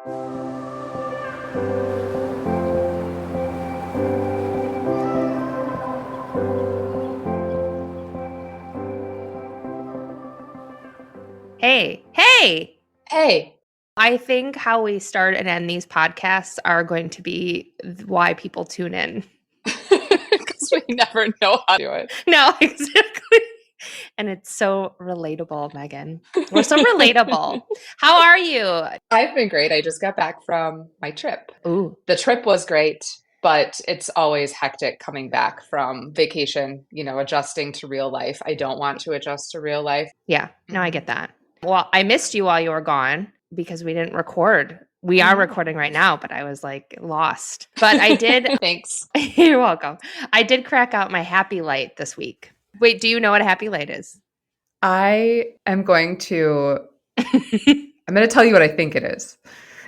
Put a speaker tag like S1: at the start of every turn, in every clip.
S1: Hey.
S2: Hey.
S1: I think how we start and end these podcasts are going to be why people tune in.
S2: Because we never know how to do it.
S1: No, exactly. And it's so relatable, Megan. We're so relatable. How are you?
S2: I've been great. I just got back from my trip.
S1: Ooh.
S2: The trip was great, but it's always hectic coming back from vacation, adjusting to real life. I don't want to adjust to real life.
S1: Yeah, no, I get that. Well, I missed you while you were gone because we didn't record. We are recording right now, but I was like lost. But I did.
S2: Thanks.
S1: You're welcome. I did crack out my happy light this week. Wait, do you know what a happy light is?
S3: I'm going to tell you what I think it is.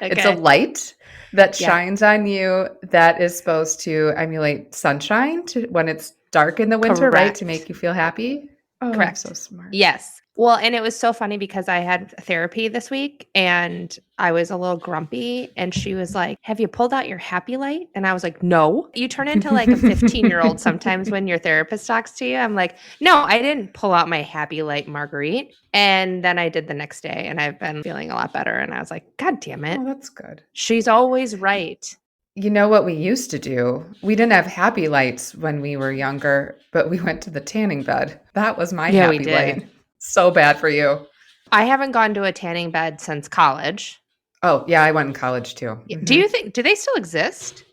S1: Okay.
S3: It's a light that shines on you that is supposed to emulate sunshine when it's dark in the winter, right? To make you feel happy. Oh,
S1: correct.
S3: I'm so smart.
S1: Yes. Well, and it was so funny because I had therapy this week and I was a little grumpy and she was like, "Have you pulled out your happy light?" And I was like, "No." You turn into like a 15-year-old sometimes when your therapist talks to you. I'm like, "No, I didn't pull out my happy light, Marguerite." And then I did the next day and I've been feeling a lot better. And I was like, "God damn it."
S3: Oh, that's good.
S1: She's always right.
S3: You know what we used to do? We didn't have happy lights when we were younger, but we went to the tanning bed. That was my happy light. So bad for you.
S1: I haven't gone to a tanning bed since college.
S3: Oh, yeah, I went in college too. Mm-hmm.
S1: Do they still exist?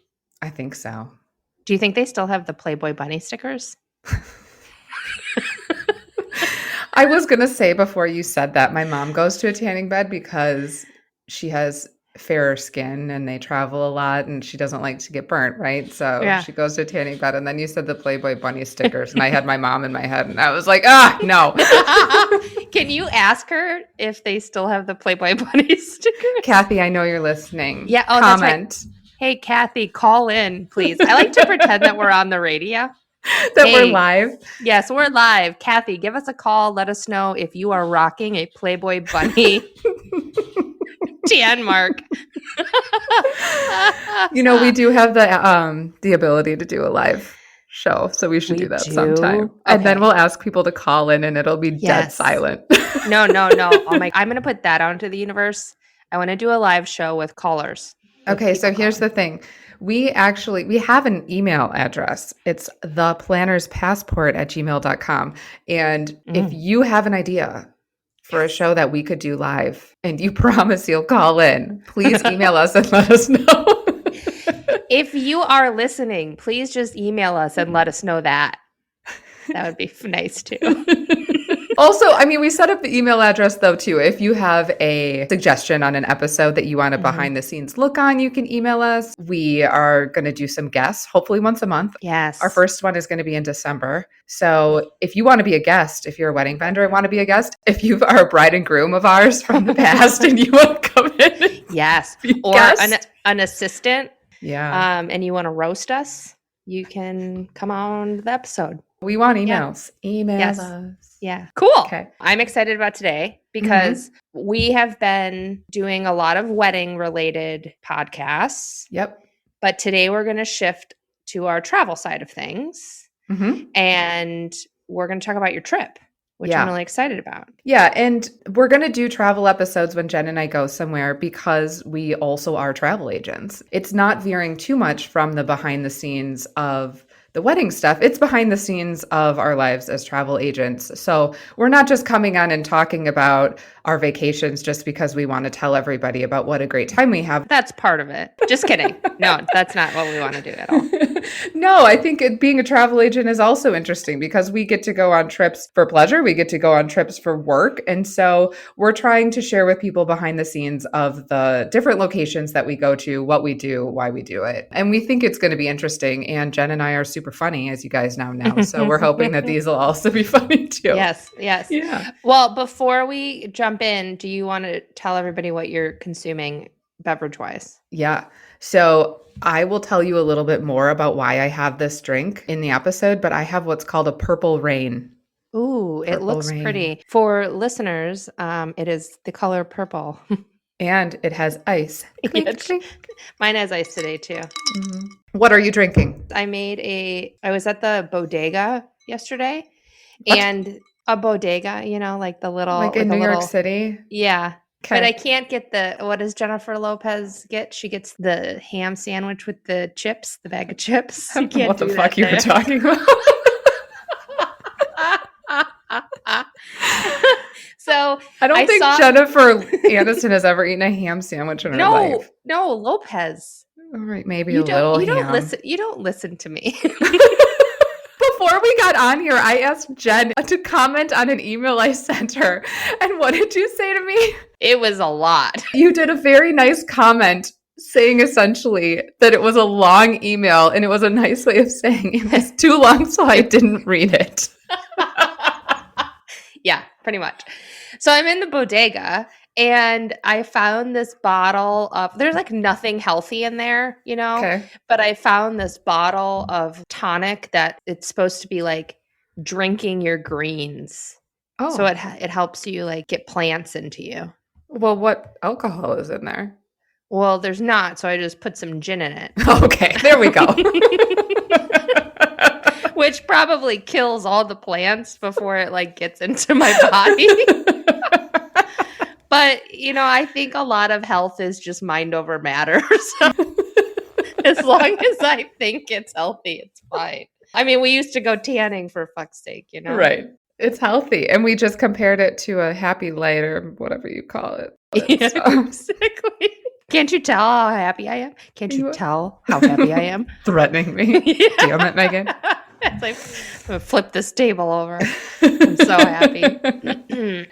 S3: I think so.
S1: Do you think they still have the Playboy bunny stickers?
S3: I was going to say before you said that, my mom goes to a tanning bed because she has fairer skin and they travel a lot and she doesn't like to get burnt, right? So she goes to a tanning bed, and then you said the Playboy bunny stickers and I had my mom in my head and I was like, no.
S1: Can you ask her if they still have the Playboy bunny stickers?
S3: Kathy, I know you're listening.
S1: Yeah. Oh, comment. That's right. Hey, Kathy, call in, please. I like to pretend that we're on the radio.
S3: We're live.
S1: Yes, we're live. Kathy, give us a call. Let us know if you are rocking a Playboy bunny tan mark.
S3: We do have the ability to do a live show, so we should do that sometime. Okay. And then we'll ask people to call in and it'll be dead silent.
S1: No. I'm going to put that out into the universe. I want to do a live show with callers.
S3: Okay, so here's the thing. We have an email address. It's theplannerspassport@gmail.com. And if you have an idea for a show that we could do live and you promise you'll call in, please email us and let us know.
S1: If you are listening, please just email us and let us know that. That would be nice too.
S3: Also, we set up the email address though too. If you have a suggestion on an episode that you want a behind the scenes look on, you can email us. We are going to do some guests, hopefully once a month.
S1: Yes.
S3: Our first one is going to be in December. So if you want to be a guest, if you're a wedding vendor and want to be a guest, if you are a bride and groom of ours from the past and you want to come in.
S1: Yes. Or an assistant.
S3: Yeah.
S1: And you want to roast us, you can come on the episode.
S3: We want emails. Yeah. Email us.
S1: Yeah. Cool.
S3: Okay.
S1: I'm excited about today because we have been doing a lot of wedding related podcasts.
S3: Yep.
S1: But today we're going to shift to our travel side of things. And we're going to talk about your trip, which I'm really excited about.
S3: Yeah. And we're going to do travel episodes when Jen and I go somewhere because we also are travel agents. It's not veering too much from the behind the scenes of the wedding stuff. It's behind the scenes of our lives as travel agents. So we're not just coming on and talking about our vacations just because we want to tell everybody about what a great time we have.
S1: That's part of it. Just kidding. No, that's not what we want to do at all.
S3: No, I think being a travel agent is also interesting because we get to go on trips for pleasure. We get to go on trips for work. And so we're trying to share with people behind the scenes of the different locations that we go to, what we do, why we do it. And we think it's going to be interesting. And Jen and I are super funny, as you guys now know. So we're hoping that these will also be funny too.
S1: Yes.
S3: Yeah.
S1: Well, before we jump in, do you want to tell everybody what you're consuming beverage-wise?
S3: Yeah. So I will tell you a little bit more about why I have this drink in the episode, but I have what's called a purple rain.
S1: Ooh, it looks pretty. For listeners, it is the color purple.
S3: And it has ice. Clink,
S1: Yeah,
S3: clink.
S1: mine has ice today too.
S3: Mhm. What are you drinking?
S1: I was at the bodega yesterday,
S3: What?
S1: and a bodega, like the little,
S3: Like in
S1: a
S3: New York
S1: little,
S3: City?
S1: yeah. But I
S3: Okay.
S1: can't get what does Jennifer Lopez get? She gets the ham sandwich with the chips, the bag of chips.
S3: I
S1: You
S3: don't know
S1: can't
S3: what the
S1: do
S3: fuck
S1: that
S3: you were
S1: there.
S3: talking about.
S1: So
S3: I don't
S1: I
S3: think
S1: saw
S3: Jennifer Aniston has ever eaten a ham sandwich in her life.
S1: no, Lopez.
S3: All right, maybe a little ham.
S1: You don't listen to me.
S3: Before we got on here, I asked Jen to comment on an email I sent her. And what did you say to me?
S1: It was a lot.
S3: You did a very nice comment saying essentially that it was a long email, and it was a nice way of saying it was too long, so I didn't read it.
S1: Yeah, pretty much. So I'm in the bodega and I found this bottle of, there's like nothing healthy in there,
S3: Okay.
S1: but I found this bottle of tonic that it's supposed to be like drinking your greens. So
S3: Oh,
S1: it helps you like get plants into you.
S3: well, what alcohol is in there?
S1: Well, there's not, so I just put some gin in it.
S3: Okay, there we go.
S1: Which probably kills all the plants before it like gets into my body. But, I think a lot of health is just mind over matter. So as long as I think it's healthy, it's fine. I mean, we used to go tanning for fuck's sake,
S3: Right. It's healthy. And we just compared it to a happy light or whatever you call it.
S1: Yeah,
S3: So,
S1: exactly. Can't you tell how happy I am? Can't you
S3: You-
S1: tell how happy I am?
S3: threatening me.
S1: Yeah.
S3: Damn it, Megan.
S1: It's like, I'm gonna flip this table over. I'm so happy.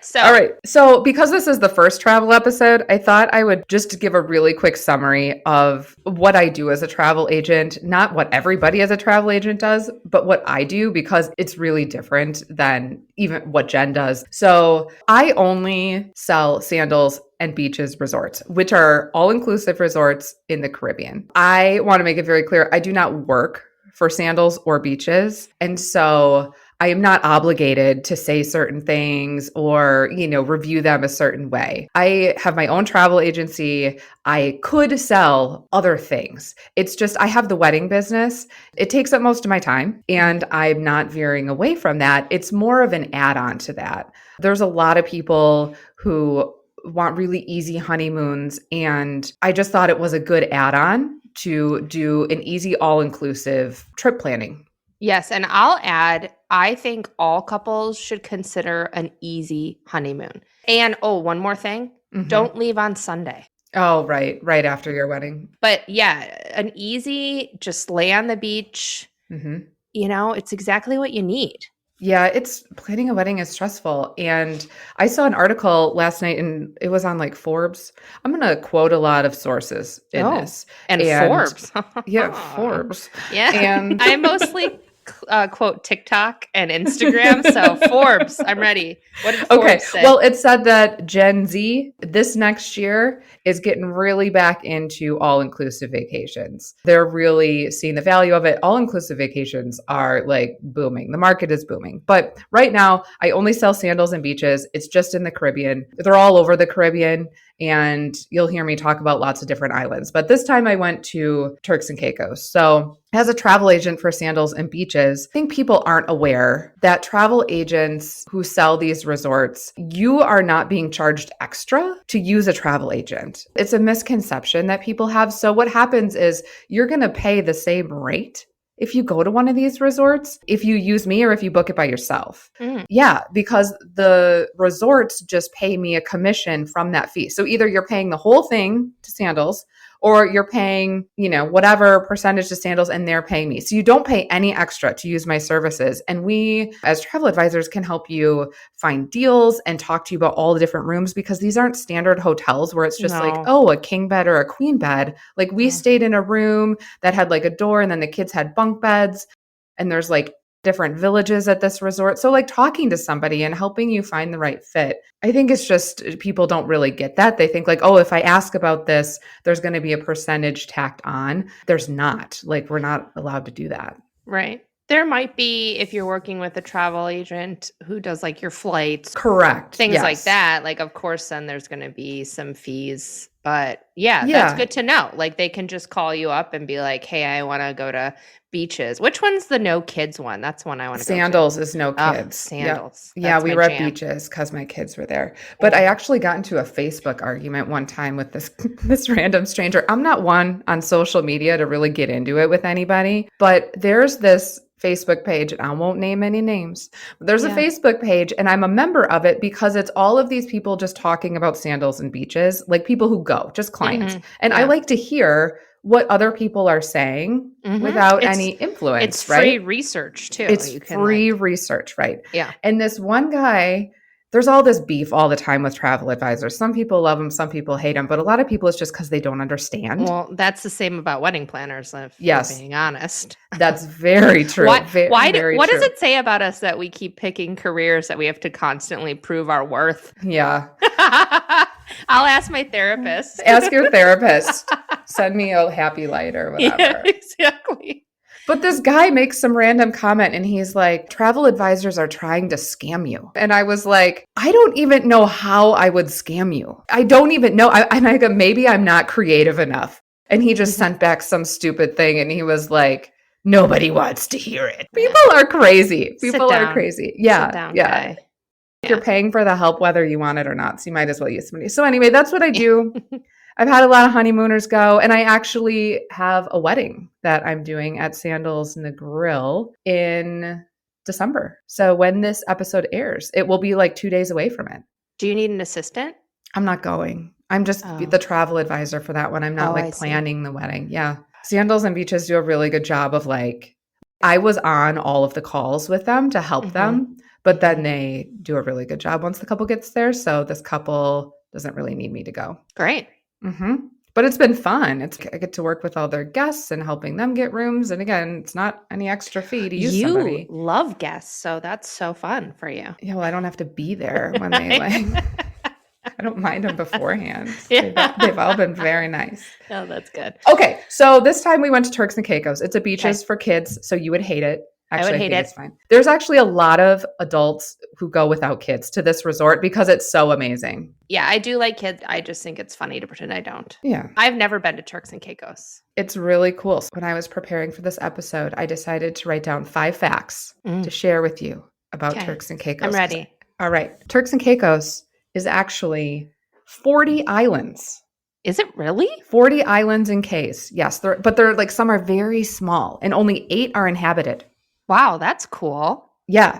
S1: So,
S3: All right. So, because this is the first travel episode, I thought I would just give a really quick summary of what I do as a travel agent, not what everybody as a travel agent does, but what I do, because it's really different than even what Jen does. So, I only sell sandals and beaches resorts, which are all-inclusive resorts in the Caribbean. I want to make it very clear, I do not work for sandals or beaches. And so I am not obligated to say certain things or, review them a certain way. I have my own travel agency. I could sell other things. It's just, I have the wedding business. It takes up most of my time, and I'm not veering away from that. It's more of an add-on to that. There's a lot of people who want really easy honeymoons, and I just thought it was a good add-on to do an easy all-inclusive trip planning.
S1: yes, and I'll add, I think all couples should consider an easy honeymoon. And one more thing,
S3: Mhm.
S1: don't leave on Sunday.
S3: Oh, right after your wedding.
S1: But yeah, an easy, just lay on the beach,
S3: hmm
S1: it's exactly what you need.
S3: Yeah, planning a wedding is stressful. And I saw an article last night, and it was on like Forbes. I'm going to quote a lot of sources in this.
S1: And Forbes.
S3: Yeah, Forbes.
S1: Yeah.
S3: And
S1: I mostly quote TikTok and Instagram. So Forbes, I'm ready. What did Forbes say?
S3: Well, it said that Gen Z this next year is getting really back into all-inclusive vacations. They're really seeing the value of it. All-inclusive vacations are like booming. The market is booming. But right now, I only sell sandals and beaches. It's just in the Caribbean. They're all over the Caribbean, and you'll hear me talk about lots of different islands. But this time I went to Turks and Caicos. So as a travel agent for sandals and beaches, I think people aren't aware that travel agents who sell these resorts, you are not being charged extra to use a travel agent. It's a misconception that people have. So what happens is you're going to pay the same rate if you go to one of these resorts, if you use me or if you book it by yourself. Yeah, because the resorts just pay me a commission from that fee. So either you're paying the whole thing to sandals, or you're paying, whatever percentage to sandals, and they're paying me. So you don't pay any extra to use my services. And we, as travel advisors, can help you find deals and talk to you about all the different rooms, because these aren't standard hotels where it's just like, a king bed or a queen bed. Like we stayed in a room that had like a door, and then the kids had bunk beds, and there's like different villages at this resort. So like talking to somebody and helping you find the right fit. I think it's just people don't really get that. They think like, if I ask about this, there's going to be a percentage tacked on. There's not. Like we're not allowed to do that.
S1: Right. There might be, if you're working with a travel agent who does like your flights,
S3: Correct.
S1: things
S3: Yes.
S1: like that. Like, of course, then there's going to be some fees. But yeah,
S3: Yeah.
S1: that's good to know. Like, they can just call you up and be like, hey, I want to go to Beaches. Which one's the no kids one? That's one I want to go to.
S3: Sandals is no
S1: Oh,
S3: kids.
S1: Sandals.
S3: Yeah,
S1: That's
S3: we
S1: my
S3: were at
S1: jam.
S3: Beaches because my kids were there. But I actually got into a Facebook argument one time with this random stranger. I'm not one on social media to really get into it with anybody, but there's this Facebook page, and I won't name any names. But there's a Facebook page, and I'm a member of it because it's all of these people just talking about sandals and beaches, like people who go, just clients. And I like to hear what other people are saying without any influence,
S1: it's free research too.
S3: It's free research, right?
S1: Yeah.
S3: And this one guy, there's all this beef all the time with travel advisors. Some people love them, some people hate them, but a lot of people it's just because they don't understand.
S1: Well, that's the same about wedding planners, if
S3: Yes.
S1: we're being honest.
S3: That's very true.
S1: What
S3: very
S1: does
S3: true.
S1: it say about us that we keep picking careers that we have to constantly prove our worth?
S3: Yeah.
S1: I'll ask my therapist.
S3: Ask your therapist. Send me a happy light or whatever.
S1: Yeah, exactly.
S3: But this guy makes some random comment and he's like, travel advisors are trying to scam you. And I was like, I don't even know how I would scam you. I don't even know. And I go, maybe I'm not creative enough. And he just sent back some stupid thing and he was like, nobody wants to hear it. People are crazy. People are crazy. Yeah.
S1: Sit down,
S3: yeah.
S1: guy.
S3: You're paying for the help whether you want it or not. So you might as well use somebody. So anyway, that's what I do. I've had a lot of honeymooners go, and I actually have a wedding that I'm doing at Sandals and the Grill in December. So when this episode airs, it will be like 2 days away from it.
S1: Do you need an assistant?
S3: I'm not going. I'm just the travel advisor for that one. I'm not planning the wedding. Yeah. Sandals and Beaches do a really good job of I was on all of the calls with them to help them, but then they do a really good job once the couple gets there. So this couple doesn't really need me to go.
S1: Great.
S3: But it's been fun. I get to work with all their guests and helping them get rooms. And again, it's not any extra fee to use somebody.
S1: You love guests, so that's so fun for you.
S3: Yeah, well, I don't have to be there when they I don't mind them beforehand.
S1: Yeah.
S3: They've all been very nice.
S1: Oh, that's good.
S3: Okay, so this time we went to Turks and Caicos. It's a beaches for kids, so you would hate it. Actually,
S1: I would hate it.
S3: It's fine. There's actually a lot of adults who go without kids to this resort because it's so amazing.
S1: Yeah, I do like kids. I just think it's funny to pretend I don't.
S3: Yeah.
S1: I've never been to Turks and Caicos.
S3: It's really cool. So when I was preparing for this episode, I decided to write down 5 facts to share with you about Turks and Caicos.
S1: I'm ready.
S3: All right. Turks and Caicos is actually 40 islands.
S1: Is it really?
S3: 40 islands in Cays. Yes. But they're some are very small and only 8 are inhabited.
S1: Wow, that's cool.
S3: Yeah.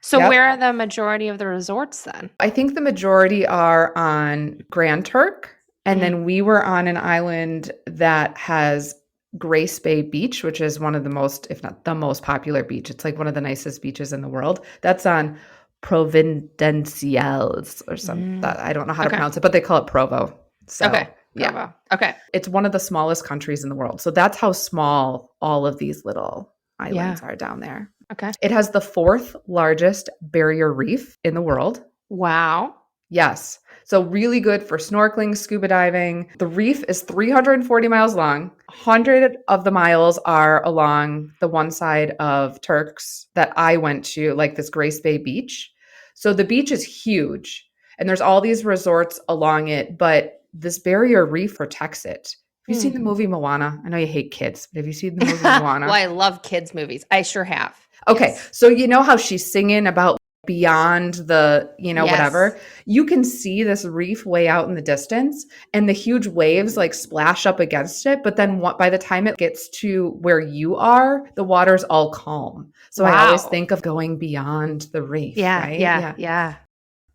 S1: So where are the majority of the resorts then?
S3: I think the majority are on Grand Turk. And then we were on an island that has Grace Bay Beach, which is one of the most, if not the most popular beach. It's like one of the nicest beaches in the world. That's on Providenciales or something. I don't know how to pronounce it, but they call it Provo. So,
S1: Provo.
S3: Yeah.
S1: Okay.
S3: It's one of the smallest countries in the world. So that's how small all of these little islands are down there.
S1: Okay.
S3: It has the 4th largest barrier reef in the world.
S1: Wow.
S3: Yes. So really good for snorkeling, scuba diving. The reef is 340 miles long. 100 of the miles are along the one side of Turks that I went to, like this Grace Bay Beach. So the beach is huge and there's all these resorts along it, but this barrier reef protects it. Have you seen the movie Moana? I know you hate kids, but have you seen the movie Moana?
S1: Well, I love kids' movies. I sure have.
S3: Okay.
S1: Yes.
S3: So you know how she's singing about beyond the, whatever. You can see this reef way out in the distance and the huge waves splash up against it. But then by the time it gets to where you are, the water's all calm. So I always think of going beyond the reef.
S1: Yeah.
S3: Right?
S1: Yeah.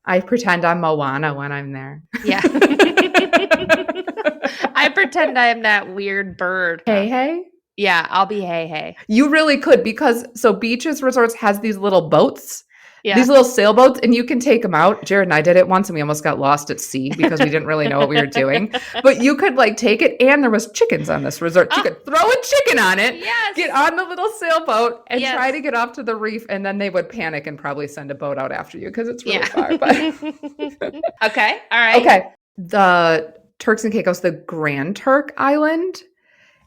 S3: I pretend I'm Moana when I'm there.
S1: Yeah. I pretend I am that weird bird.
S3: Hey.
S1: Yeah, I'll be hey.
S3: You really could because Beaches Resorts has these little boats.
S1: Yeah.
S3: These little sailboats, and you can take them out. Jared and I did it once, and we almost got lost at sea because we didn't really know what we were doing. But you could take it, and there was chickens on this resort. You could throw a chicken on it, get on the little sailboat, and try to get off to the reef, and then they would panic and probably send a boat out after you because it's really far. But
S1: okay, all right.
S3: Okay, the Turks and Caicos, the Grand Turk Island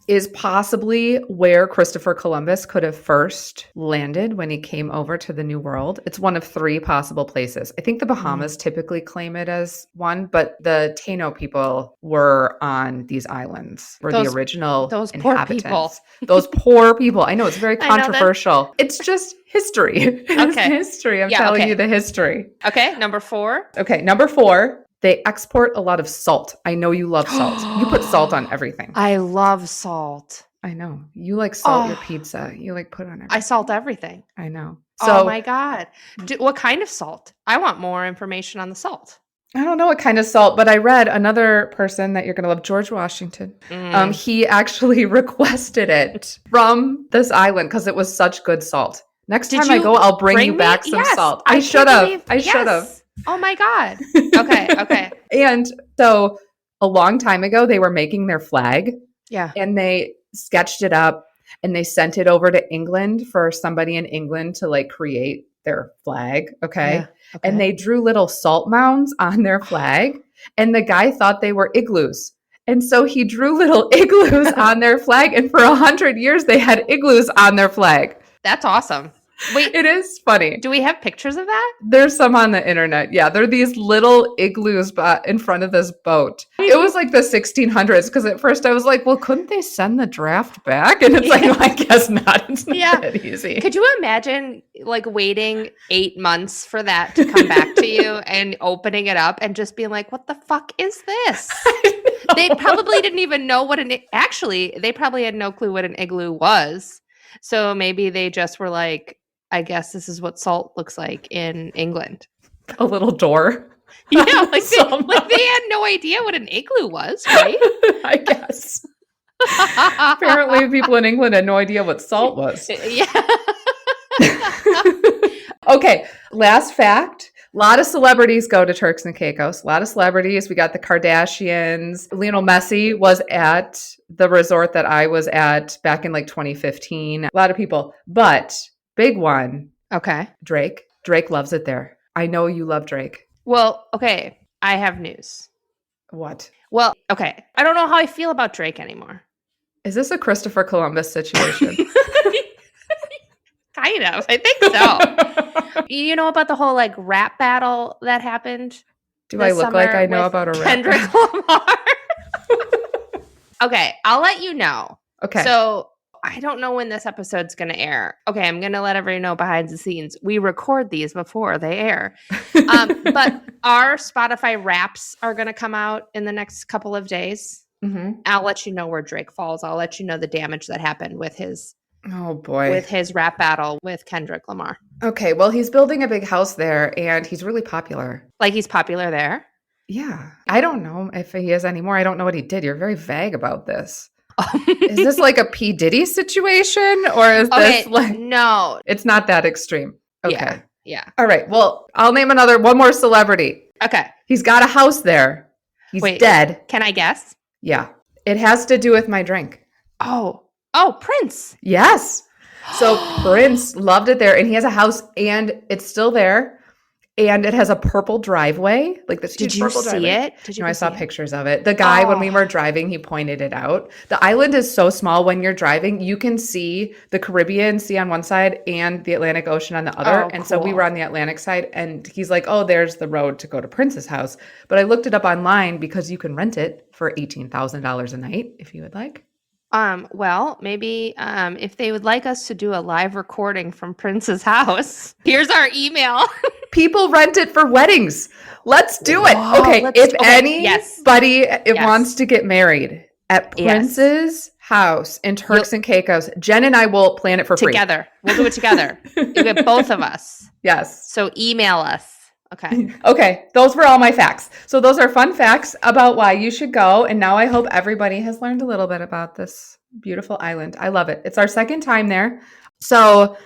S3: is possibly where Christopher Columbus could have first landed when he came over to the New World. It's one of 3 possible places. I think the Bahamas typically claim it as one, but the Taino people were on these islands, were the original
S1: those poor
S3: inhabitants.
S1: people.
S3: Those poor people. I know it's very
S1: I know that.
S3: controversial. It's just history. It's history. I'm telling you the history.
S1: Okay, number 4.
S3: Okay, number 4. They export a lot of salt. I know you love salt. You put salt on everything.
S1: I love salt.
S3: I know. You like salt your pizza. You like put on everything.
S1: I salt everything.
S3: I know. So,
S1: oh my God. What kind of salt? I want more information on the salt.
S3: I don't know what kind of salt, but I read another person that you're going to love, George Washington. He actually requested it from this island because it was such good salt. Next time I go, I'll bring you back some salt. I should have. I should have.
S1: Oh my God. Okay.
S3: And so a long time ago, they were making their flag.
S1: Yeah.
S3: And they sketched it up and they sent it over to England for somebody in England to like create their flag. Okay. And they drew little salt mounds on their flag. And the guy thought they were igloos. And so he drew little igloos on their flag. And for 100 years, they had igloos on their flag.
S1: That's awesome. Wait,
S3: it is funny.
S1: Do we have pictures of that?
S3: There's some on the internet. Yeah, they're these little igloos in front of this boat. It was like the 1600s because at first I was like, well, couldn't they send the draft back? And it's like, well, I guess not. It's not that easy.
S1: Could you imagine like waiting 8 months for that to come back to you and opening it up and just being like, what the fuck is this? They probably didn't even know what actually, they probably had no clue what an igloo was. So maybe they just were like, I guess this is what salt looks like in England.
S3: A little door.
S1: Yeah, like they had no idea what an igloo was, right?
S3: I guess. Apparently people in England had no idea what salt was.
S1: Yeah.
S3: Okay, last fact. A lot of celebrities go to Turks and Caicos. A lot of celebrities. We got the Kardashians. Lionel Messi was at the resort that I was at back in like 2015. A lot of people. But big one.
S1: Okay.
S3: Drake. Drake loves it there. I know you love Drake.
S1: Well, okay. I have news.
S3: What?
S1: Well, okay. I don't know how I feel about Drake anymore.
S3: Is this a Christopher Columbus situation?
S1: Kind of. I think so. You know about the whole like rap battle that happened?
S3: Do I look like I know about a rap
S1: Kendrick Lamar? Okay. I'll let you know.
S3: Okay.
S1: So I don't know when this episode's going to air. Okay, I'm going to let everybody know behind the scenes. We record these before they air. But our Spotify Wraps are going to come out in the next couple of days. Mm-hmm. I'll let you know where Drake falls. I'll let you know the damage that happened with his rap battle with Kendrick Lamar.
S3: Okay, well, he's building a big house there and he's really popular.
S1: Like he's popular there?
S3: Yeah. I don't know if he is anymore. I don't know what he did. You're very vague about this. Is this like a P. Diddy situation or is this like...
S1: No.
S3: It's not that extreme. Okay.
S1: Yeah.
S3: All right. Well, I'll name one more celebrity.
S1: Okay.
S3: He's got a house there. He's dead.
S1: Can I guess?
S3: Yeah. It has to do with my drink.
S1: Oh, Prince.
S3: Yes. So Prince loved it there and he has a house and it's still there. And it has a purple driveway, like this huge purple driveway.
S1: Did you see it? Did you?
S3: I saw pictures of it. The guy, when we were driving, he pointed it out. The island is so small when you're driving, you can see the Caribbean Sea on one side and the Atlantic Ocean on the other. And so we were on the Atlantic side and he's like, oh, there's the road to go to Prince's house. But I looked it up online because you can rent it for $18,000 a night if you would like.
S1: Well, maybe if they would like us to do a live recording from Prince's house, here's our email.
S3: People rent it for weddings. Let's do it. Okay, if anybody wants to get married at Prince's house in Turks and Caicos, Jen and I will plan it for free.
S1: Together. We'll do it together. You get both of us.
S3: Yes.
S1: So email us. Okay.
S3: Okay. Those were all my facts. So those are fun facts about why you should go. And now I hope everybody has learned a little bit about this beautiful island. I love it. It's our second time there. So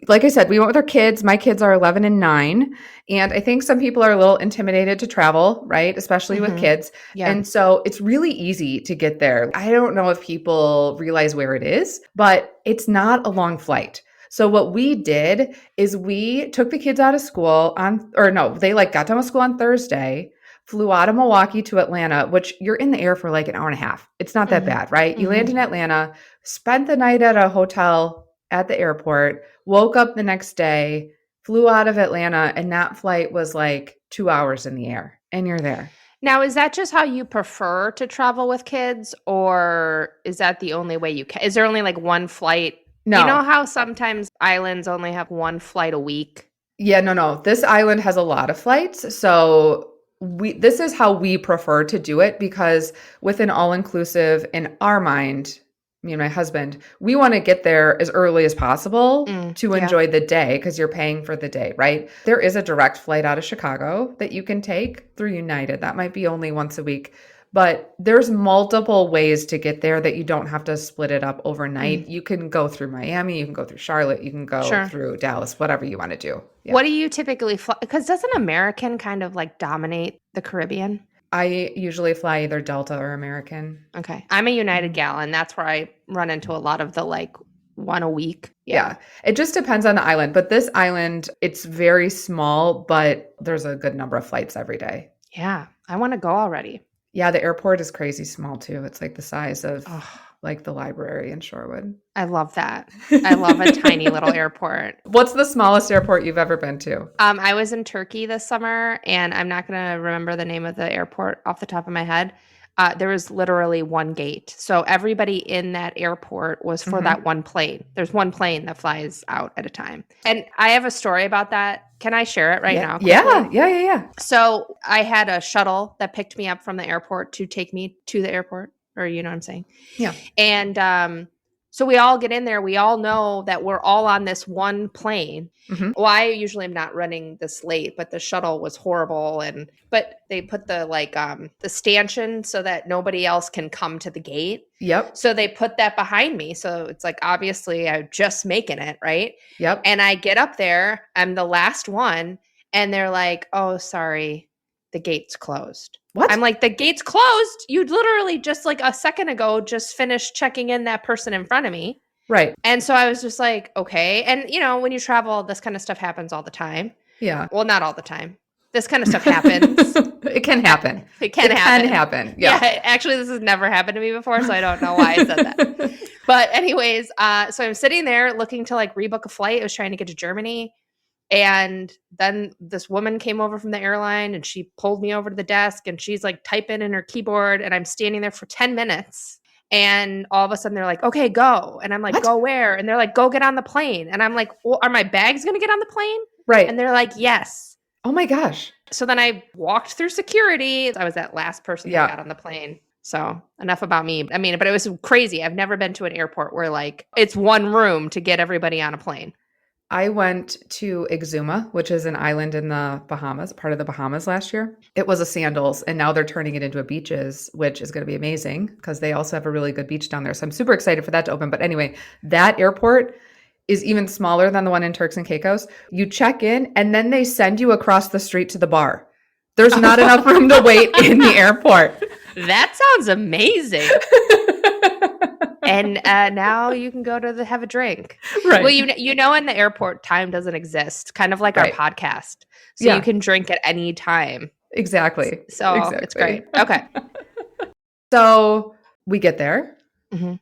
S3: like I said, we went with our kids. My kids are 11 and 9. And I think some people are a little intimidated to travel, right? Especially with kids. Yeah. And so it's really easy to get there. I don't know if people realize where it is, but it's not a long flight. So what we did is we took the kids out of school they got done with school on Thursday, flew out of Milwaukee to Atlanta, which you're in the air for like an hour and a half. It's not that bad, right? You land in Atlanta, spent the night at a hotel at the airport, woke up the next day, flew out of Atlanta, and that flight was like 2 hours in the air, and you're there.
S1: Now, is that just how you prefer to travel with kids, or is that the only way you can? Is there only like one flight?
S3: No.
S1: You know how sometimes islands only have one flight a week?
S3: Yeah, no. This island has a lot of flights. So this is how we prefer to do it, because with an all-inclusive, in our mind, me and my husband, we want to get there as early as possible to enjoy the day, because you're paying for the day, right? There is a direct flight out of Chicago that you can take through United. That might be only once a week. But there's multiple ways to get there that you don't have to split it up overnight. You can go through Miami, you can go through Charlotte, you can go through Dallas, whatever you want to do. Yeah.
S1: What do you typically fly? Because doesn't American kind of like dominate the Caribbean?
S3: I usually fly either Delta or American.
S1: Okay. I'm a United gal, and that's where I run into a lot of the like one a week.
S3: Yeah. It just depends on the island. But this island, it's very small, but there's a good number of flights every day.
S1: Yeah. I want to go already.
S3: Yeah, the airport is crazy small too. It's like the size of like the library in Shorewood.
S1: I love that. I love a tiny little airport.
S3: What's the smallest airport you've ever been to?
S1: I was in Turkey this summer, and I'm not going to remember the name of the airport off the top of my head. There was literally one gate. So everybody in that airport was for that one plane. There's one plane that flies out at a time. And I have a story about that. Can I share it now? Quickly?
S3: Yeah.
S1: So I had a shuttle that picked me up from the airport to take me to the airport, or you know what I'm saying?
S3: Yeah.
S1: And so we all get in there. We all know that we're all on this one plane. Well, I usually am not running this late, but the shuttle was horrible. But they put the the stanchion so that nobody else can come to the gate.
S3: Yep.
S1: So they put that behind me. So it's like, obviously I'm just making it, right?
S3: Yep.
S1: And I get up there, I'm the last one, and they're like, "Oh, sorry, the gate's closed."
S3: What?
S1: I'm like, "The gate's closed? You literally just like a second ago just finished checking in that person in front of me."
S3: Right.
S1: And so I was just like, okay. And you know, when you travel, this kind of stuff happens all the time.
S3: Yeah.
S1: Well, not all the time. This kind of stuff happens.
S3: It can happen.
S1: It can
S3: happen. Yeah.
S1: Actually, this has never happened to me before, so I don't know why I said that. But anyways, so I'm sitting there looking to like rebook a flight. I was trying to get to Germany. And then this woman came over from the airline, and she pulled me over to the desk, and she's like typing in her keyboard, and I'm standing there for 10 minutes. And all of a sudden they're like, "Okay, go." And I'm like,
S3: What?
S1: "Go where?" And they're like, "Go get on the plane." And I'm like, "Well, are my bags going to get on the plane?"
S3: Right.
S1: And they're like, "Yes."
S3: Oh my gosh.
S1: So then I walked through security. I was that last person that got on the plane. So enough about me. I mean, but it was crazy. I've never been to an airport where like it's one room to get everybody on a plane.
S3: I went to Exuma, which is an island in the Bahamas, part of the Bahamas last year. It was a Sandals, and now they're turning it into a Beaches, which is going to be amazing because they also have a really good beach down there. So I'm super excited for that to open. But anyway, that airport is even smaller than the one in Turks and Caicos. You check in, and then they send you across the street to the bar. There's not enough room to wait in the airport.
S1: That sounds amazing. And now you can go to have a drink.
S3: Right.
S1: Well, you know, in the airport, time doesn't exist. Kind of like our podcast. So you can drink at any time.
S3: Exactly.
S1: So it's great. Okay.
S3: So we get there.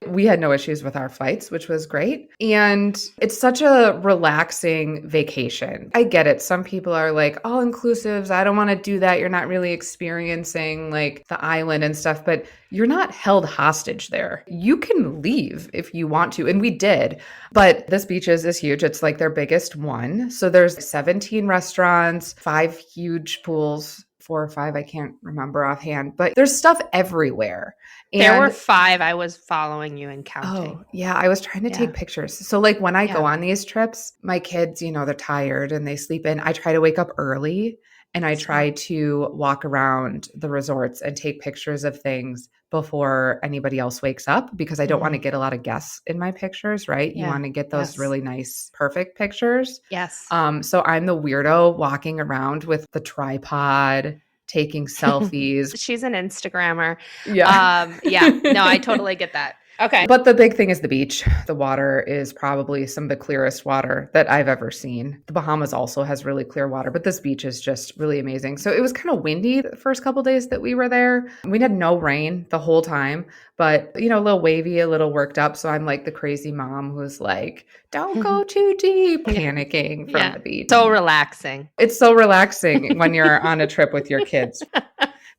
S3: We had no issues with our flights, which was great. And it's such a relaxing vacation. I get it. Some people are like, all inclusives, I don't want to do that. You're not really experiencing like the island and stuff, but you're not held hostage there. You can leave if you want to. And we did. But this Beaches is huge. It's like their biggest one. So there's 17 restaurants, 5 huge pools, 4 or 5, I can't remember offhand, but there's stuff everywhere. And
S1: there were 5. I was following you and counting.
S3: Oh, yeah. I was trying to take pictures. So like when I go on these trips, my kids, you know, they're tired and they sleep in. I try to wake up early and I try to walk around the resorts and take pictures of things before anybody else wakes up, because I don't want to get a lot of guests in my pictures, right? You want to get those really nice, perfect pictures.
S1: Yes.
S3: So I'm the weirdo walking around with the tripod, taking selfies.
S1: She's an Instagrammer.
S3: Yeah.
S1: Yeah. No, I totally get that. Okay.
S3: But the big thing is the beach. The water is probably some of the clearest water that I've ever seen. The Bahamas also has really clear water, but this beach is just really amazing. So it was kind of windy the first couple days that we were there. We had no rain the whole time, but a little wavy, a little worked up. So I'm like the crazy mom who's like, don't go too deep, panicking from the beach.
S1: So relaxing.
S3: It's so relaxing when you're on a trip with your kids.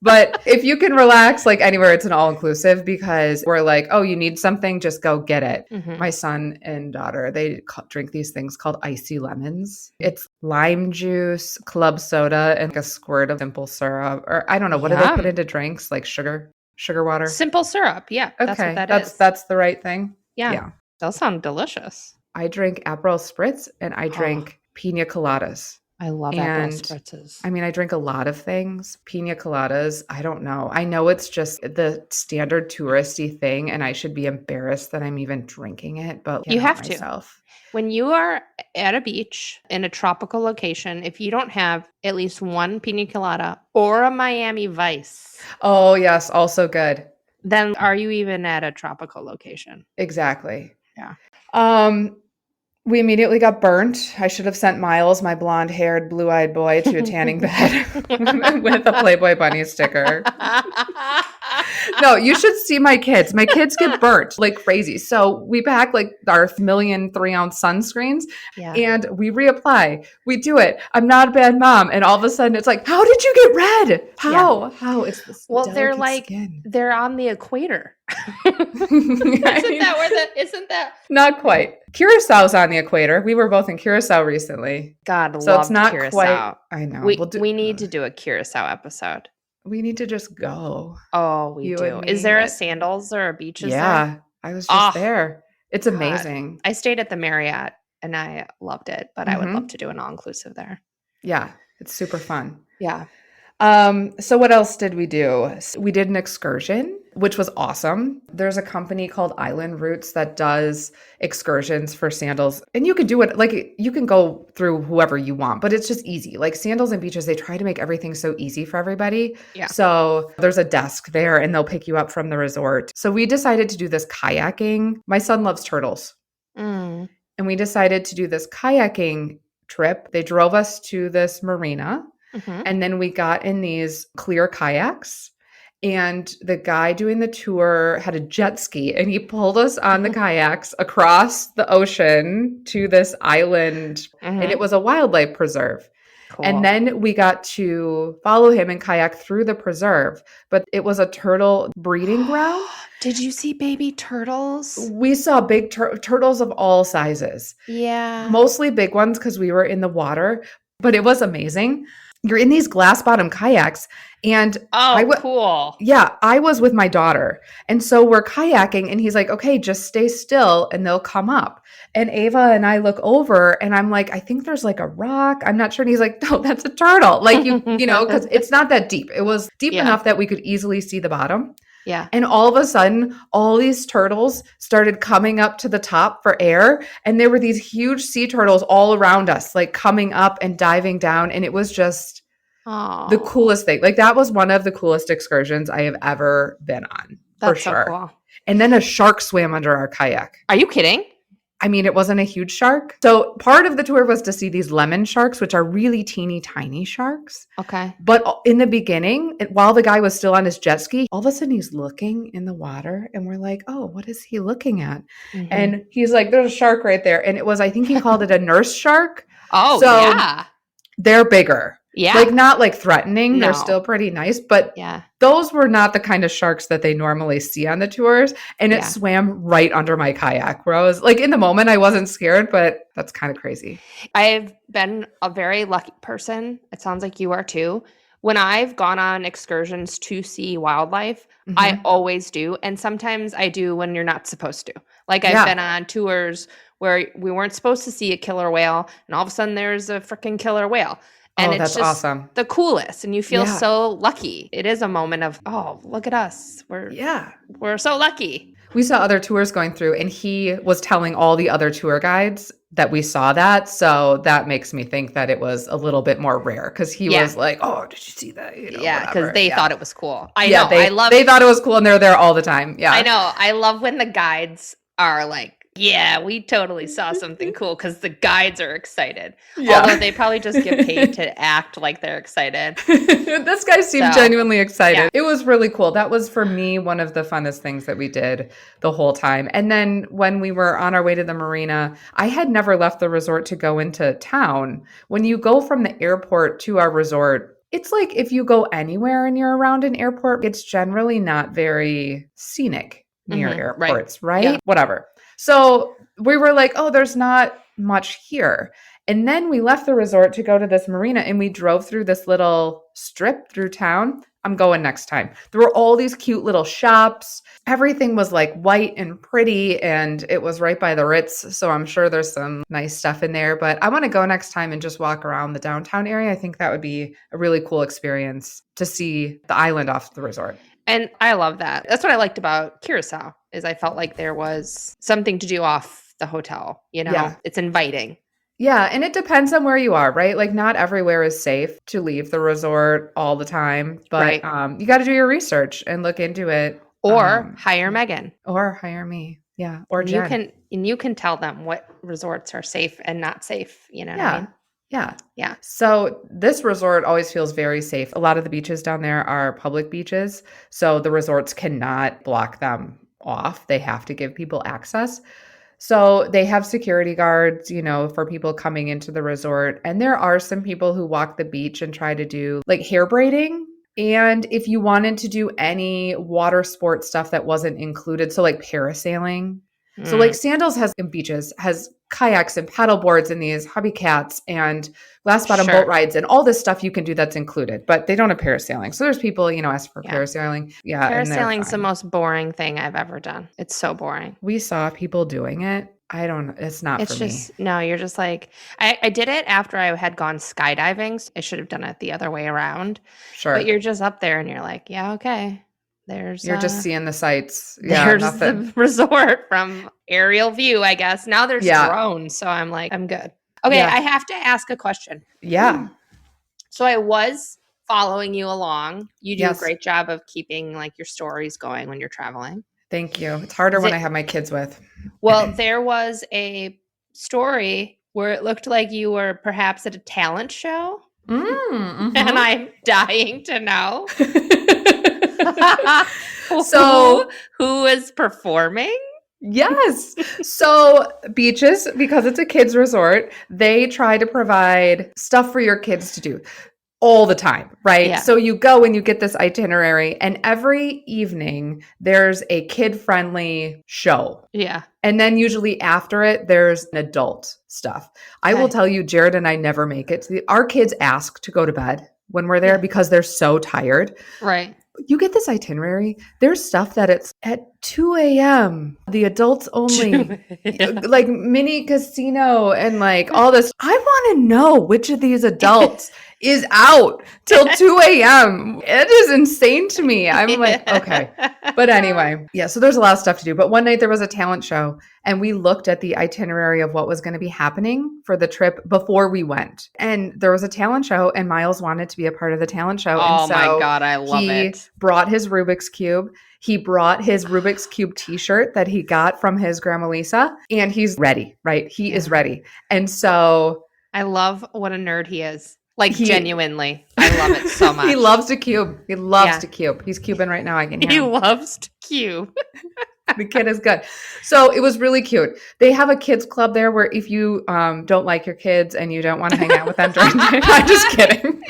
S3: But if you can relax, like anywhere, it's an all-inclusive because we're like, oh, you need something, just go get it.
S1: Mhm.
S3: My son and daughter, they drink these things called icy lemons. It's lime juice, club soda, and like a squirt of simple syrup. Or I don't know, what do they put
S1: Yum.
S3: into drinks? Like sugar water?
S1: Simple syrup. Yeah, that's what that is.
S3: That's the right thing.
S1: Yeah. Those sound delicious.
S3: I drink Aperol Spritz and I drink pina coladas.
S1: I love Aperol spritzes.
S3: I mean, I drink a lot of things. Pina coladas, I don't know. I know it's just the standard touristy thing, and I should be embarrassed that I'm even drinking it, but
S1: You have
S3: to.
S1: When you are at a beach in a tropical location, if you don't have at least one pina colada or a Miami Vice.
S3: Oh, yes. Also good.
S1: Then are you even at a tropical location?
S3: Exactly.
S1: Yeah.
S3: We immediately got burnt. I should have sent Miles, my blonde-haired, blue-eyed boy, to a tanning bed with a Playboy bunny sticker. No, you should see my kids. My kids get burnt like crazy. So we pack like our 1,000,000 3-ounce sunscreens and we reapply. We do it. I'm not a bad mom. And all of a sudden it's like, how did you get red? How? Yeah. How? It's this
S1: they're like,
S3: skin.
S1: They're on the equator. Isn't that?
S3: Not quite. Curacau's on the equator. We were both in Curacao recently.
S1: God,
S3: so it's not
S1: Curacao.
S3: Quite. I know.
S1: We need to do a Curacao episode.
S3: We need to just go.
S1: Oh, we do. Is there a Sandals or a Beaches?
S3: Yeah,
S1: there?
S3: I was just there. It's amazing.
S1: God. I stayed at the Marriott and I loved it, but I would love to do an all-inclusive there.
S3: Yeah, it's super fun.
S1: Yeah.
S3: So what else did we do? We did an excursion, which was awesome. There's a company called Island Routes that does excursions for Sandals. And you can do it, like you can go through whoever you want, but it's just easy. Like Sandals and Beaches, they try to make everything so easy for everybody.
S1: Yeah.
S3: So there's a desk there and they'll pick you up from the resort. So we decided to do this kayaking. My son loves turtles. And we decided to do this kayaking trip. They drove us to this marina. And then we got in these clear kayaks and the guy doing the tour had a jet ski and he pulled us on the kayaks across the ocean to this island and it was a wildlife preserve. Cool. And then we got to follow him and kayak through the preserve, but it was a turtle breeding ground.
S1: Did you see baby turtles?
S3: We saw big turtles of all sizes.
S1: Yeah.
S3: Mostly big ones because we were in the water, but it was amazing. You're in these glass bottom kayaks and
S1: cool.
S3: Yeah, I was with my daughter. And so we're kayaking and he's like, okay, just stay still and they'll come up. And Ava and I look over and I'm like, I think there's like a rock. I'm not sure. And he's like, no, that's a turtle. Like you know, because it's not that deep. It was deep enough that we could easily see the bottom.
S1: Yeah.
S3: And all of a sudden, all these turtles started coming up to the top for air. And there were these huge sea turtles all around us, like coming up and diving down. And it was just the coolest thing. Like that was one of the coolest excursions I have ever been on.
S1: That's
S3: for sure.
S1: So cool.
S3: And then a shark swam under our kayak.
S1: Are you kidding?
S3: I mean, it wasn't a huge shark. So part of the tour was to see these lemon sharks, which are really teeny tiny sharks.
S1: Okay.
S3: But in the beginning, while the guy was still on his jet ski, all of a sudden he's looking in the water and we're like, oh, what is he looking at? And he's like, there's a shark right there. And it was, I think he called it a nurse shark.
S1: Oh,
S3: so
S1: yeah.
S3: They're bigger.
S1: Yeah.
S3: Like not like threatening.
S1: No.
S3: They're still pretty nice. But
S1: yeah,
S3: those were not the kind of sharks that they normally see on the tours. And it swam right under my kayak where I was like, in the moment, I wasn't scared, but that's kind of crazy.
S1: I've been a very lucky person. It sounds like you are too. When I've gone on excursions to see wildlife, I always do. And sometimes I do when you're not supposed to. Like I've been on tours where we weren't supposed to see a killer whale and all of a sudden there's a freaking killer whale. And
S3: Oh,
S1: it's
S3: that's
S1: just
S3: awesome.
S1: the coolest. And you feel
S3: Yeah.
S1: so lucky. It is a moment of, oh, look at us. We're so lucky.
S3: We saw other tours going through, and he was telling all the other tour guides that we saw that. So that makes me think that it was a little bit more rare because he was like, oh, did you see that? You know,
S1: Yeah, because
S3: whatever.
S1: they thought it was cool. I
S3: Yeah,
S1: know. I love
S3: they thought it was cool, and they're there all the time. Yeah.
S1: I know. I love when the guides are like, yeah, we totally saw something cool because the guides are excited.
S3: Yeah.
S1: Although they probably just get paid to act like they're excited.
S3: This guy seemed genuinely excited.
S1: Yeah.
S3: It was really cool. That was, for me, one of the funnest things that we did the whole time. And then when we were on our way to the marina, I had never left the resort to go into town. When you go from the airport to our resort, it's like if you go anywhere and you're around an airport, it's generally not very scenic near airports, right?
S1: Yeah.
S3: Whatever. So we were like, oh, there's not much here. And then we left the resort to go to this marina, and we drove through this little strip through town. I'm going next time. There were all these cute little shops. Everything was like white and pretty, and it was right by the Ritz. So I'm sure there's some nice stuff in there, but I want to go next time and just walk around the downtown area. I think that would be a really cool experience to see the island off the resort.
S1: And I love that. That's what I liked about Curacao is I felt like there was something to do off the hotel. You know,
S3: Yeah.
S1: It's inviting.
S3: Yeah, and it depends on where you are, right? Like not everywhere is safe to leave the resort all the time, but you got to do your research and look into it.
S1: Or hire Megan.
S3: Or hire me. Yeah. Or
S1: and
S3: Jen.
S1: you can tell them what resorts are safe and not safe. You know what I mean?
S3: Yeah.
S1: Yeah.
S3: So this resort always feels very safe. A lot of the beaches down there are public beaches, so the resorts cannot block them off. They have to give people access. So they have security guards, you know, for people coming into the resort. And there are some people who walk the beach and try to do like hair braiding. And if you wanted to do any water sports stuff that wasn't included, so like parasailing. So like Sandals has in beaches, has kayaks and paddle boards and these hobby cats and glass bottom boat rides and all this stuff you can do that's included, but they don't have parasailing. So there's people, you know, ask for parasailing. Yeah.
S1: Parasailing's the most boring thing I've ever done. It's so boring.
S3: We saw people doing it. I don't know. It's not for me.
S1: No, you're just like, I did it after I had gone skydiving. So I should have done it the other way around.
S3: Sure.
S1: But you're just up there and you're like, yeah, okay.
S3: You're just seeing the sights.
S1: Yeah, there's the resort from aerial view, I guess. Now there's drones. So I'm like, I'm good. Okay, I have to ask a question.
S3: Yeah.
S1: So I was following you along. You do a great job of keeping like your stories going when you're traveling.
S3: Thank you. It's harder when I have my kids with.
S1: Well, there was a story where it looked like you were perhaps at a talent show. And I'm dying to know. So who is performing?
S3: Yes. So Beaches, because it's a kids resort, they try to provide stuff for your kids to do all the time, right?
S1: Yeah.
S3: So you go and you get this itinerary, and every evening there's a kid-friendly show.
S1: Yeah.
S3: And then usually after it, there's an adult stuff. I will tell you, Jared and I never make it. Our kids ask to go to bed when we're there because they're so tired.
S1: Right.
S3: You get this itinerary. There's stuff that it's at 2 a.m. The adults only, like mini casino and like all this. I want to know which of these adults is out till 2 a.m. It is insane to me. I'm like, okay. But anyway, yeah, so there's a lot of stuff to do. But one night there was a talent show, and we looked at the itinerary of what was going to be happening for the trip before we went. And there was a talent show, and Miles wanted to be a part of the talent show.
S1: Oh
S3: and so
S1: my God, I love it.
S3: He brought his Rubik's Cube. He brought his Rubik's Cube t-shirt that he got from his grandma Lisa, and he's ready, right? He is ready. And so
S1: I love what a nerd he is. Like genuinely. I love it so much.
S3: He loves to cube. He loves to cube. He's cubing right now. I can hear him.
S1: He loves to cube.
S3: The kid is good. So it was really cute. They have a kids club there where if you don't like your kids and you don't want to hang out with them during the day, I'm just kidding.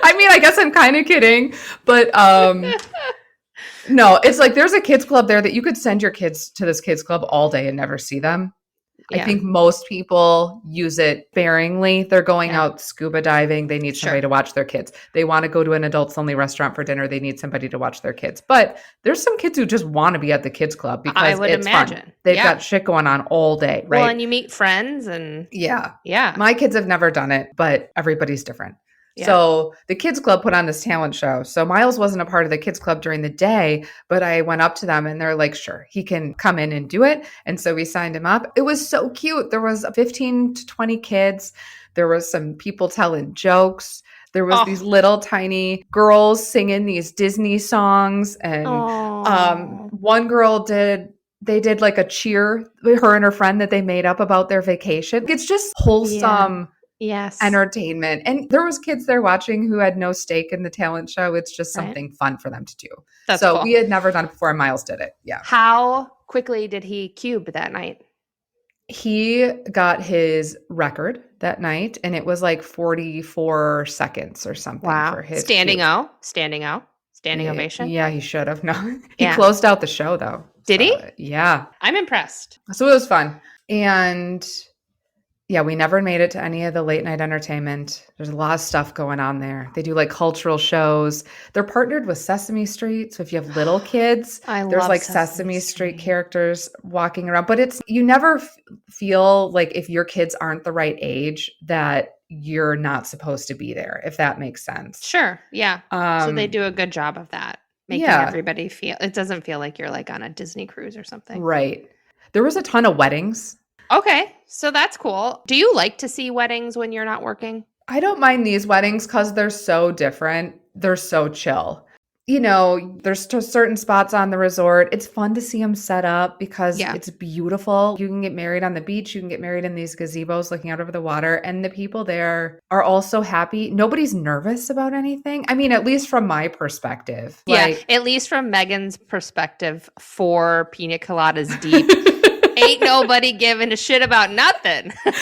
S3: I mean, I guess I'm kind of kidding, but no, it's like there's a kids club there that you could send your kids to this kids club all day and never see them. I think most people use it sparingly. They're going out scuba diving. They need somebody to watch their kids. They want to go to an adults only restaurant for dinner. They need somebody to watch their kids. But there's some kids who just want to be at the kids club because
S1: I would imagine.
S3: Fun. They've got shit going on all day, right?
S1: Well, and you meet friends and
S3: yeah.
S1: Yeah.
S3: My kids have never done it, but everybody's different.
S1: Yeah.
S3: So the kids club put on this talent show. So Miles wasn't a part of the kids club during the day, but I went up to them and they're like, sure, he can come in and do it. And so we signed him up. It was so cute. There was 15 to 20 kids. There was some people telling jokes. There was these little tiny girls singing these Disney songs. And one girl they did like a cheer with her and her friend that they made up about their vacation. It's just wholesome entertainment. And there was kids there watching who had no stake in the talent show. It's just something fun for them to do.
S1: That's
S3: so
S1: cool.
S3: We had never done it before. Miles did it. Yeah.
S1: How quickly did he cube that night?
S3: He got his record that night, and it was like 44 seconds or something.
S1: Wow.
S3: For his
S1: Standing
S3: cube.
S1: Standing ovation.
S3: Yeah, he should have. No, he closed out the show though.
S1: Did he?
S3: Yeah.
S1: I'm impressed.
S3: So it was fun. And yeah, we never made it to any of the late night entertainment. There's a lot of stuff going on there. They do like cultural shows. They're partnered with Sesame Street. So if you have little kids, there's like Sesame Street characters walking around. But you never feel like if your kids aren't the right age that you're not supposed to be there, if that makes sense.
S1: Sure. Yeah. So they do a good job of that, making everybody feel, it doesn't feel like you're like on a Disney cruise or something.
S3: Right. There was a ton of weddings.
S1: Okay. So that's cool. Do you like to see weddings when you're not working?
S3: I don't mind these weddings because they're so different. They're so chill. You know, there's certain spots on the resort. It's fun to see them set up because it's beautiful. You can get married on the beach. You can get married in these gazebos looking out over the water. And the people there are all so happy. Nobody's nervous about anything. I mean, at least from my perspective.
S1: Yeah, at least from Megan's perspective, 4 pina coladas deep. Ain't nobody giving a shit about nothing.
S3: But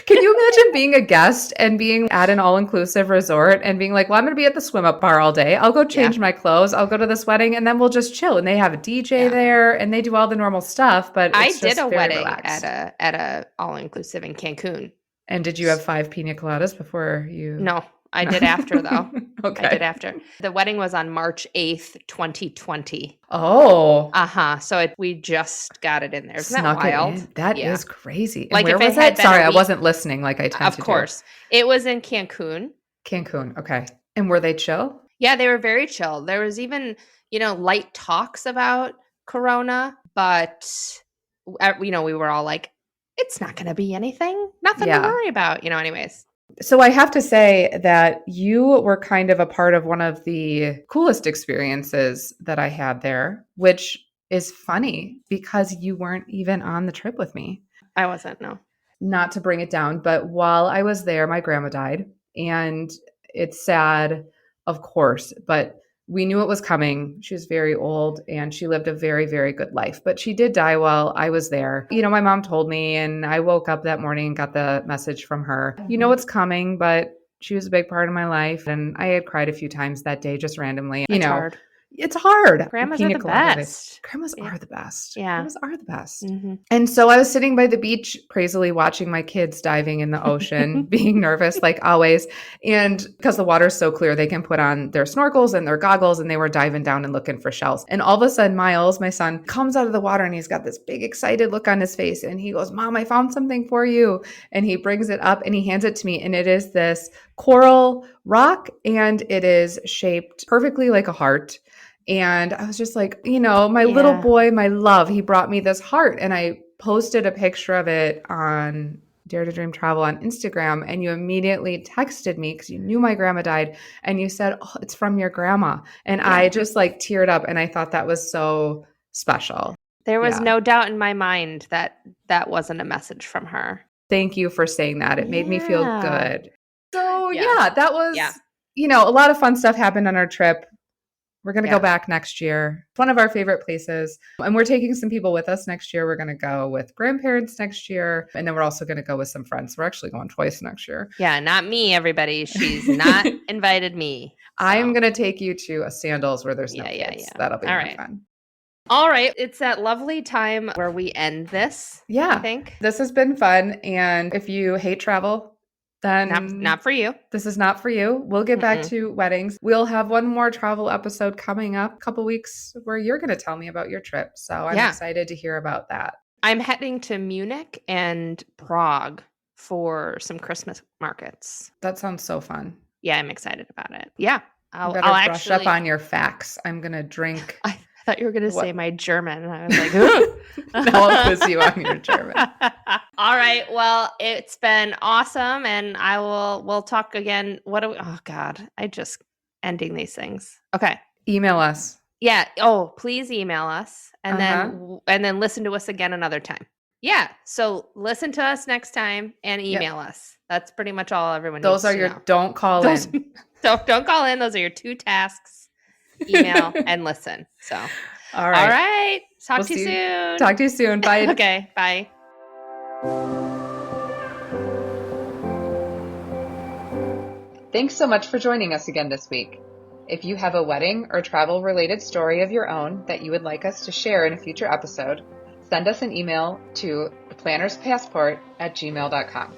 S3: can you imagine being a guest and being at an all-inclusive resort and being like, well, I'm going to be at the swim-up bar all day. I'll go change my clothes. I'll go to this wedding and then we'll just chill. And they have a DJ there and they do all the normal stuff. But
S1: I did a wedding at a all-inclusive in Cancun.
S3: And did you have 5 pina coladas before you?
S1: No. I did after, though.
S3: Okay.
S1: I did after. The wedding was on March 8th, 2020.
S3: Oh.
S1: So we just got it in there. Isn't that wild?
S3: That is crazy. And
S1: like
S3: where was it? Sorry, I wasn't listening like I tend to do.
S1: Of course. It was in Cancun.
S3: Cancun. Okay. And were they chill?
S1: Yeah, they were very chill. There was even, light talks about Corona, but, we were all like, it's not going to be anything. Nothing to worry about, anyways.
S3: So I have to say that you were kind of a part of one of the coolest experiences that I had there, which is funny because you weren't even on the trip with me.
S1: I wasn't, no.
S3: Not to bring it down, but while I was there, my grandma died. And it's sad, of course, but we knew it was coming. She was very old and she lived a very, very good life, but she did die while I was there. My mom told me and I woke up that morning and got the message from her. You know it's coming, but she was a big part of my life. And I had cried a few times that day, just randomly.
S1: Hard.
S3: It's hard.
S1: Grandmas are the best.
S3: Grandmas are the best.
S1: Yeah.
S3: Grandmas are the best.
S1: Mm-hmm.
S3: And so I was sitting by the beach, crazily watching my kids diving in the ocean, being nervous like always. And because the water's so clear, they can put on their snorkels and their goggles and they were diving down and looking for shells. And all of a sudden, Miles, my son, comes out of the water and he's got this big excited look on his face. And he goes, Mom, I found something for you. And he brings it up and he hands it to me. And it is this coral rock and it is shaped perfectly like a heart. And I was just like, my little boy, my love, he brought me this heart. And I posted a picture of it on Dare to Dream Travel on Instagram. And you immediately texted me because you knew my grandma died. And you said, oh, it's from your grandma. And I just teared up. And I thought that was so special.
S1: There was no doubt in my mind that that wasn't a message from her.
S3: Thank you for saying that. It made me feel good. So that was, a lot of fun stuff happened on our trip. We're going to go back next year. It's one of our favorite places. And we're taking some people with us next year. We're going to go with grandparents next year. And then we're also going to go with some friends. We're actually going twice next year.
S1: Yeah, not me, everybody. She's not invited me. So.
S3: I'm going to take you to a Sandals where there's no kids. That'll be more fun.
S1: All right. It's that lovely time where we end this.
S3: Yeah.
S1: I think.
S3: This has been fun. And if you hate travel, then
S1: not for you.
S3: This is not for you. We'll get back to weddings. We'll have one more travel episode coming up a couple weeks where you're going to tell me about your trip. So I'm excited to hear about that.
S1: I'm heading to Munich and Prague for some Christmas markets.
S3: That sounds so fun.
S1: Yeah, I'm excited about it. Yeah.
S3: I'll
S1: I'll
S3: brush
S1: actually
S3: up on your facts. I'm going to drink.
S1: I thought you were going to
S3: What?
S1: say my German. And I was like, "Ugh."
S3: Now I'll quiz you on your German.
S1: All right. Well, it's been awesome. And we'll talk again. Oh God, I just ending these things. Okay.
S3: Email us.
S1: Yeah. Oh, please email us and then listen to us again another time. Yeah. So listen to us next time and email us. That's pretty much all everyone
S3: Those
S1: needs
S3: are
S1: to
S3: your
S1: know.
S3: don't call in.
S1: Don't call in. Those are your 2 tasks. Email and listen. So
S3: All right.
S1: All right. Talk
S3: We'll
S1: to you
S3: see you.
S1: soon.
S3: Talk to you soon. Bye.
S1: Okay. Bye.
S2: Thanks so much for joining us again this week. If you have a wedding or travel-related story of your own that you would like us to share in a future episode, send us an email to theplannerspassport@gmail.com.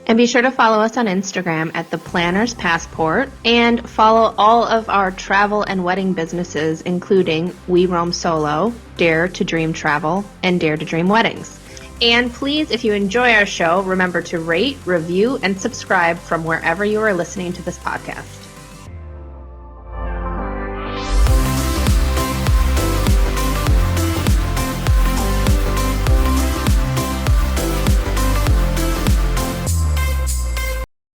S1: And be sure to follow us on Instagram at The Planner's Passport and follow all of our travel and wedding businesses, including We Roam Solo, Dare to Dream Travel, and Dare to Dream Weddings. And please, if you enjoy our show, remember to rate, review, and subscribe from wherever you are listening to this podcast.